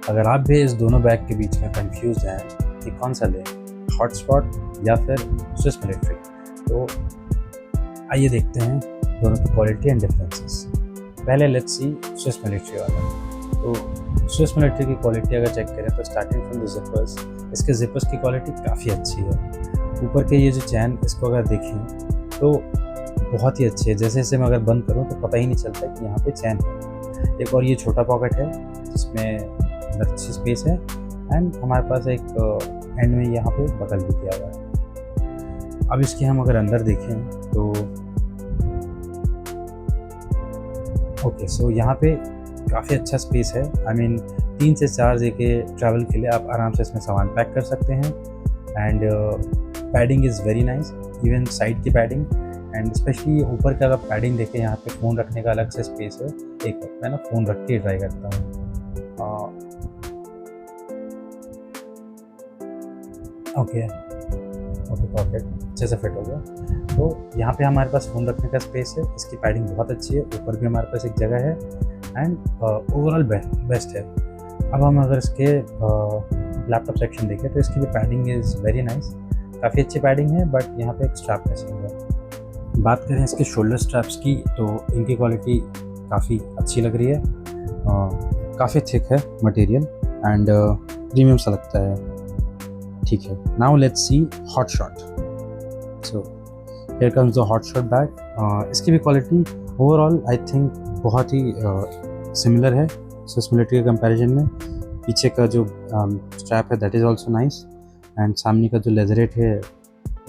अगर आप भी इस दोनों बैग के बीच में कंफ्यूज हैं कि कौन सा लें, हॉटस्पॉट या फिर स्विस मिलिट्री, तो आइए देखते हैं दोनों की क्वालिटी एंड डिफरेंसेस। पहले लेट्स सी स्विस मिलिट्री वाला। तो स्विस मिलिट्री की क्वालिटी अगर चेक करें तो स्टार्टिंग फ्रॉम द जिपर्स, इसके जिपर्स की क्वालिटी काफ़ी अच्छी है। ऊपर के ये जो चैन, इसको अगर देखें तो बहुत ही अच्छी है। जैसे जैसे मैं अगर बंद करूँ तो पता ही नहीं चलता कि यहाँ पे चैन है। एक और ये छोटा पॉकेट है जिसमें अंदर अच्छी स्पेस है, एंड हमारे पास एक एंड में यहाँ पे बकल भी दिया हुआ है। अब इसके हम अगर अंदर देखें तो ओके, सो यहाँ पे काफ़ी अच्छा स्पेस है। आई मीन 3 से 4 डे के ट्रैवल के लिए आप आराम से इसमें सामान पैक कर सकते हैं। And padding is very nice, even side की पैडिंग, एंड स्पेशली ऊपर का अगर पैडिंग देखें, यहाँ पे फ़ोन रखने का अलग से स्पेस है। एक मैं ना फ़ोन रख के ट्राई करता हूँ। ओके परफेक्ट, अच्छे से फिट हो गया। तो यहाँ पे हमारे पास फ़ोन रखने का स्पेस है, इसकी पैडिंग बहुत अच्छी है, ऊपर भी हमारे पास एक जगह है, एंड ओवरऑल बेस्ट है। अब हम अगर इसके लैपटॉप सेक्शन देखें तो इसकी भी पैडिंग इज़ वेरी नाइस, काफ़ी अच्छी पैडिंग है, बट यहाँ पे एक स्ट्रैप मिसिंग है। बात करें इसके शोल्डर स्ट्रैप्स की तो इनकी क्वालिटी काफ़ी अच्छी लग रही है, काफ़ी थिक है मटेरियल, एंड प्रीमियम सा लगता है। ठीक है, now let's see hot shot. So here comes the hot shot bag. इसकी भी क्वालिटी ओवरऑल आई थिंक बहुत ही सिमिलर है स्विस मिलिट्री के कंपैरिजन में। पीछे का जो स्ट्रैप है that is also nice, and सामने का जो लेजरेट है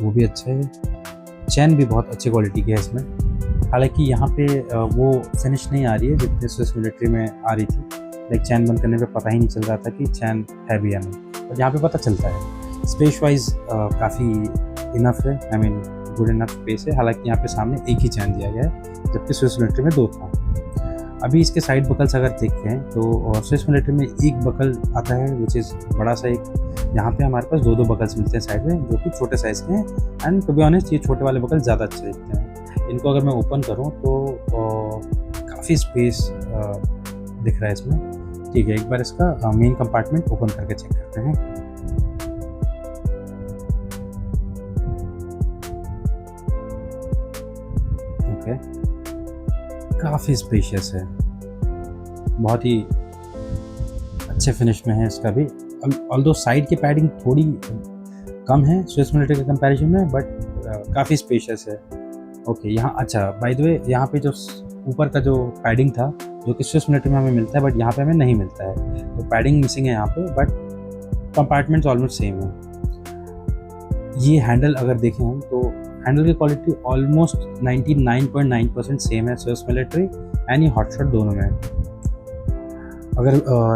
वो भी अच्छा है। चैन भी बहुत अच्छी क्वालिटी की है इसमें, हालांकि यहाँ पे वो फिनिश नहीं आ रही है जितने स्विस मिलिट्री में आ रही थी। लाइक चैन बंद करने पे पता ही नहीं चल रहा था कि चैन है भी या नहीं, और यहाँ पे पता चलता है। स्पेस वाइज काफ़ी इनफ है, I mean good enough space है। हालांकि यहाँ पे सामने एक ही चैन दिया गया है, जबकि स्विस मिलिट्री में 2 था। अभी इसके साइड बकल्स अगर देखते हैं तो स्विस मिलिट्री में एक बकल आता है विच इज़ बड़ा सा एक। यहाँ पे हमारे पास 2 बकल्स मिलते हैं साइड में, जो कि छोटे साइज़ के हैं, एंड टू बी ऑनेस्ट ये छोटे वाले बकल ज़्यादा अच्छे दिखते हैं। इनको अगर मैं ओपन करूँ तो काफ़ी स्पेस दिख रहा है इसमें। ठीक है, एक बार इसका मेन कंपार्टमेंट ओपन करके चेक करते हैं। ओके, काफ़ी स्पेशियस है, बहुत ही अच्छे फिनिश में है इसका भी। ऑल्दो साइड की पैडिंग थोड़ी कम है स्विस मिलिट्री के कंपैरिजन में, बट काफ़ी स्पेशियस है। ओके, यहाँ अच्छा बाय द वे, यहाँ पे जो ऊपर का जो पैडिंग था जो कि स्विस मिलिट्री में हमें मिलता है बट यहाँ पे हमें नहीं मिलता है, तो पैडिंग मिसिंग है यहाँ पे, बट कंपार्टमेंट्स ऑलमोस्ट सेम है। ये हैंडल अगर देखें हम तो हैंडल की क्वालिटी ऑलमोस्ट 99.9% सेम है स्विस मिलिट्री एंड ये हॉटशॉट दोनों में। अगर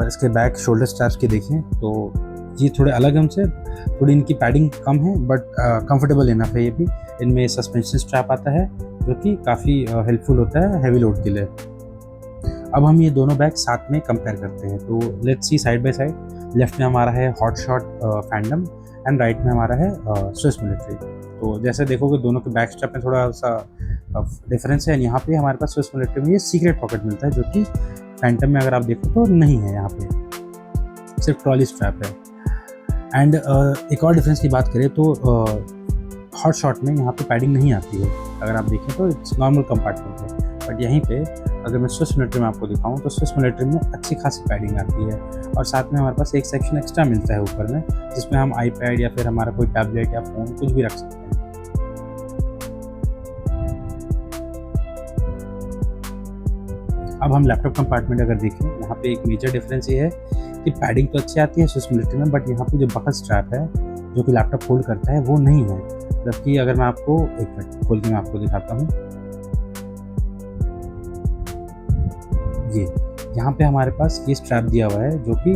इसके बैक शोल्डर स्ट्रैप्स की देखें तो ये थोड़े अलग है उनसे, थोड़ी इनकी पैडिंग कम है, बट कंफर्टेबल इनफ है। ये भी इनमें सस्पेंशन स्ट्रैप आता है जो कि काफ़ी हेल्पफुल होता है हैवी लोड के लिए। अब हम ये दोनों बैग साथ में कंपेयर करते हैं, तो let's see side by side. Left में हमारा है हॉटशॉट फैंडम एंड राइट में हमारा है स्विस मिलिट्री। तो जैसे देखोगे दोनों के बैक स्ट्रैप में थोड़ा सा डिफरेंस है। यहाँ पे हमारे पास स्विस मिलिट्री में ये सीक्रेट पॉकेट मिलता है, जो कि फैंटम में अगर आप देखो तो नहीं है, यहाँ पे सिर्फ ट्रॉली स्ट्रैप है। एंड एक और डिफरेंस की बात करें तो हॉट शॉट में यहाँ पे पैडिंग नहीं आती है, अगर आप देखें तो इट्स नॉर्मल कंपार्टमेंट है। बट यहीं पे अगर मैं स्विस मिलिट्री में आपको दिखाऊं तो स्विस मिलिट्री में अच्छी खासी पैडिंग आती है, और साथ में हमारे पास एक सेक्शन एक्स्ट्रा मिलता है ऊपर में, जिसमें हम आईपैड या फिर हमारा कोई टैबलेट या फ़ोन कुछ भी रख सकते हैं। अब हम लैपटॉप कंपार्टमेंट अगर देखें, यहाँ पे एक मेजर डिफरेंस ये है कि पैडिंग तो अच्छी आती है स्विस मिलिट्री में, बट यहाँ पे जो बकल स्ट्रैप है जो कि लैपटॉप होल्ड करता है वो नहीं है। जबकि अगर मैं आपको एक मिनट खोल के मैं आपको दिखाता हूँ, ये यहाँ पे हमारे पास ये स्ट्रैप दिया हुआ है, जो कि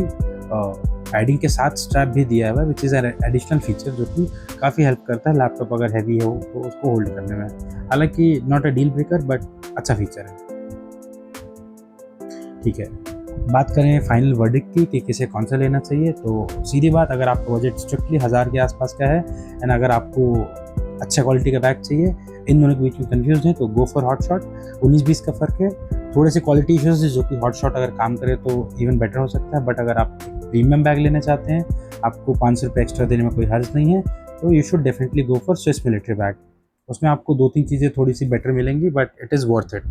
पैडिंग के साथ स्ट्रैप भी दिया हुआ है, which is an additional feature जो कि काफ़ी हेल्प करता है लैपटॉप अगर हैवी हो तो उसको होल्ड करने में। हालांकि not a deal breaker, but अच्छा फीचर है। ठीक है, बात करें फाइनल वर्डिक्ट की कि किसे कौन सा लेना चाहिए, तो सीधी बात, अगर आपका बजट स्ट्रिक्टली 1000 के आसपास का है एंड अगर आपको अच्छा क्वालिटी का बैग चाहिए, इन दोनों के बीच में कन्फ्यूज है तो गो फॉर हॉट शॉट। 19-20 का फ़र्क है, थोड़े से क्वालिटी इश्यूज है जो कि हॉट शॉट अगर काम करे तो इवन बेटर हो सकता है, बट अगर आप प्रीमियम बैग लेना चाहते हैं, आपको 500 रुपये एक्स्ट्रा देने में कोई हर्ज नहीं है, तो you should definitely go for Swiss military bag. उसमें आपको 2-3 चीज़ें थोड़ी सी बेटर मिलेंगी, but it is worth it.